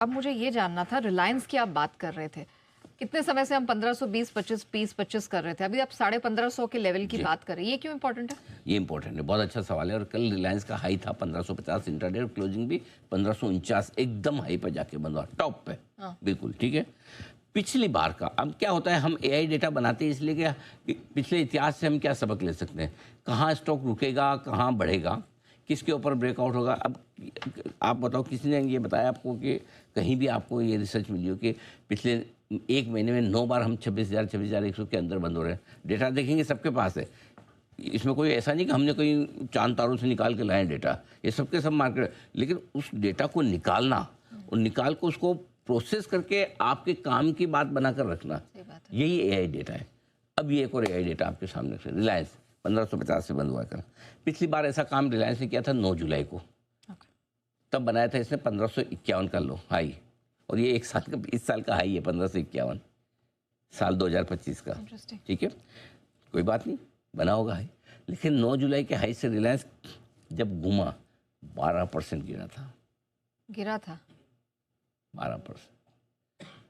अब मुझे ये जानना था, रिलायंस की आप बात कर रहे थे, कितने समय से हम 1520 25 कर रहे थे, अभी आप 1550 के लेवल की बात कर रहे हैं, ये क्यों इंपॉर्टेंट है? ये इंपॉर्टेंट है, बहुत अच्छा सवाल है। और कल रिलायंस का हाई था 1550 इंट्राडे, और क्लोजिंग भी 1549, एकदम हाई पर जाके बंद हुआ, टॉप पे। बिल्कुल ठीक है। पिछली बार का अब क्या होता है, हम एआई डेटा बनाते हैं इसलिए कि पिछले इतिहास से हम क्या सबक ले सकते हैं, कहाँ स्टॉक रुकेगा, कहाँ बढ़ेगा, किसके ऊपर ब्रेकआउट होगा। अब आप बताओ, किसी ने ये बताया आपको कि कहीं भी आपको ये रिसर्च मिली हो कि पिछले एक महीने में 9 बार हम 26,100 के अंदर बंद हो रहे हैं? डेटा देखेंगे, सबके पास है। इसमें कोई ऐसा नहीं कि हमने कोई चांद तारों से निकाल के लाए डेटा, ये सबके सब मार्केट। लेकिन उस डेटा को निकालना और निकाल को उसको प्रोसेस करके आपके काम की बात बनाकर रखना, यही एआई डेटा है। अब ये एक और एआई डेटा आपके सामने से, रिलायंस 1550 से बंद हुआ कर। पिछली बार ऐसा काम रिलायंस ने किया था 9 जुलाई को, तब बनाया था इसने 1551 का लो हाई, और ये 1 साल का हाई है 1551, साल 2025 का। ठीक है, कोई बात नहीं, बना होगा हाई। लेकिन 9 जुलाई के हाई से रिलायंस जब घूमा 12% गिरा था 12%।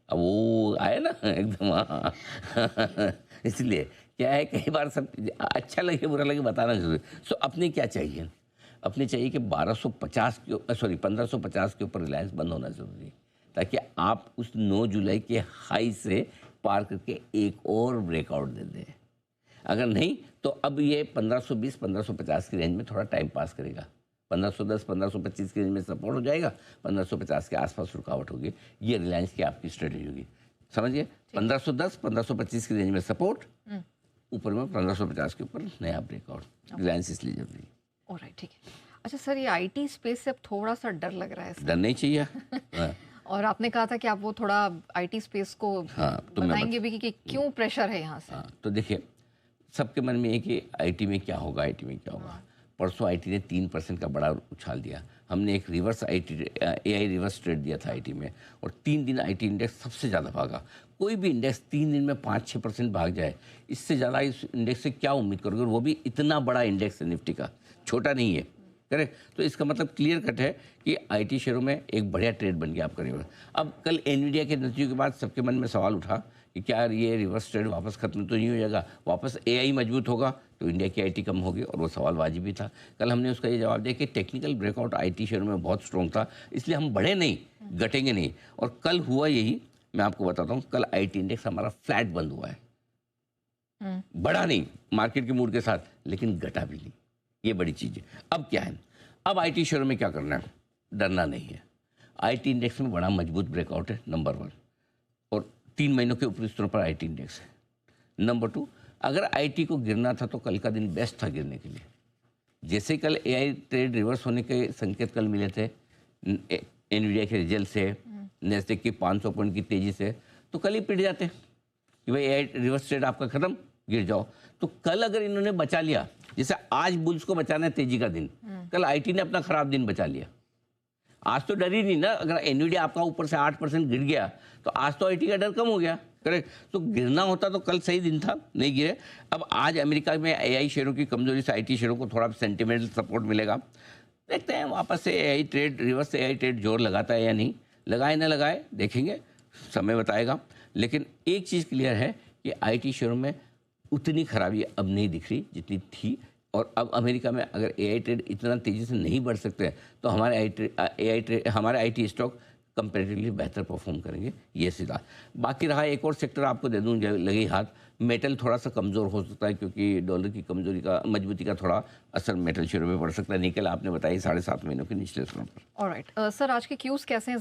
अब वो आए ना एकदम, हाँ। इसलिए क्या है, कई बार सब अच्छा लगे बुरा लगे बताना जरूरी। सो अपने क्या चाहिए, अपने चाहिए कि 1550 के ऊपर रिलायंस बंद होना जरूरी है, ताकि आप उस 9 जुलाई के हाई से पार करके एक और ब्रेकआउट दे दें। अगर नहीं तो अब ये 1520 1550 की रेंज में थोड़ा टाइम पास करेगा। 1510 1525 की रेंज में सपोर्ट हो जाएगा, 1550 के आसपास रुकावट होगी। ये रिलायंस की आपकी स्ट्रेटेजी होगी, समझिए। 1510 1525 की रेंज में सपोर्ट, ऊपर में 1550 के ऊपर नया ब्रेकआउट, रिलायंस इसलिए जरूरी है। ऑलराइट, ठीक है। अच्छा सर, ये आईटी स्पेस से अब थोड़ा सा डर लग रहा है। डर नहीं चाहिए। हाँ। और आपने कहा था कि आप वो थोड़ा आईटी स्पेस को तो बताएंगे भी कि क्यों प्रेशर है यहाँ से। तो देखिए, सबके मन में है कि आईटी में क्या होगा, आईटी में क्या होगा। परसों आईटी ने 3% का बड़ा उछाल दिया। हमने एक रिवर्स एआई रिवर्स ट्रेड दिया था आईटी में, और 3 दिन आईटी इंडेक्स सबसे ज़्यादा भागा। कोई भी इंडेक्स 3 दिन में 5-6% भाग जाए, इससे ज़्यादा इस इंडेक्स से क्या उम्मीद करोगे? और वो भी इतना बड़ा इंडेक्स है, निफ्टी का, छोटा नहीं है, करेक्ट। तो इसका मतलब क्लियर कट है कि आईटी शेयरों में एक बढ़िया ट्रेड बन गया आपका रिवर्स। अब कल एनवीडिया के नतीजों के बाद सबके मन में सवाल उठा कि क्या ये रिवर्स ट्रेड वापस खत्म तो नहीं हो जाएगा, वापस एआई मजबूत होगा तो इंडिया की आईटी कम होगी, और वो सवाल वाजिब भी था। कल हमने उसका ये जवाब दिया कि टेक्निकल ब्रेकआउट आईटी शेयरों में बहुत स्ट्रॉन्ग था, इसलिए हम बढ़े नहीं, घटेंगे नहीं। और कल हुआ यही, मैं आपको बताता हूँ। कल आईटी इंडेक्स हमारा फ्लैट बंद हुआ है, बढ़ा नहीं मार्केट के मूड के साथ, लेकिन घटा भी नहीं। ये बड़ी चीज़ है। अब क्या है, अब आईटी शेयरों में क्या करना है, डरना नहीं है। आईटी इंडेक्स में बड़ा मजबूत ब्रेकआउट है, नंबर 1, और 3 महीनों के ऊपरी स्तरों पर आईटी इंडेक्स है। नंबर 2, अगर आईटी को गिरना था तो कल का दिन बेस्ट था गिरने के लिए। जैसे कल एआई ट्रेड रिवर्स होने के संकेत कल मिले थे एनवीडिया के रिजल्ट से, नेस्डेक की 500 पॉइंट की तेजी से, तो कल ही पिट जाते कि भाई एआई रिवर्स ट्रेड आपका खत्म, गिर जाओ। तो कल अगर इन्होंने बचा लिया, जैसे आज बुल्स को बचाना है तेजी का दिन, कल आईटी ने अपना खराब दिन बचा लिया। आज तो डर ही नहीं ना, अगर एनवीडिया आपका ऊपर से 8% गिर गया तो आज तो आईटी का डर कम हो गया, करेक्ट। तो गिरना होता तो कल सही दिन था, नहीं गिरे। अब आज अमेरिका में एआई शेयरों की कमजोरी से आईटी शेयरों को थोड़ा सेंटिमेंटल सपोर्ट मिलेगा। देखते हैं वापस से AI trade, reverse AI trade जोर लगाता है या नहीं, लगाए ना लगाए देखेंगे, समय बताएगा। लेकिन एक चीज़ क्लियर है कि आईटी शेयरों में उतनी खराबी अब नहीं दिख रही जितनी थी। और अब अमेरिका में अगर एआई ट्रेड इतना तेज़ी से नहीं बढ़ सकते तो हमारे आईटी स्टॉक कंपेरेटिवली बेहतर परफॉर्म करेंगे, ये सीधा। बाकी रहा एक और सेक्टर आपको दे दूँ लगे हाथ, मेटल थोड़ा सा कमज़ोर हो सकता है, क्योंकि डॉलर की कमजोरी का, मजबूती का थोड़ा असर मेटल शेयरों में पड़ सकता है। निकल आपने बताई 7.5 महीनों के निचले स्तरों पर। ऑलराइट सर, आज के क्यूज कैसे हैं?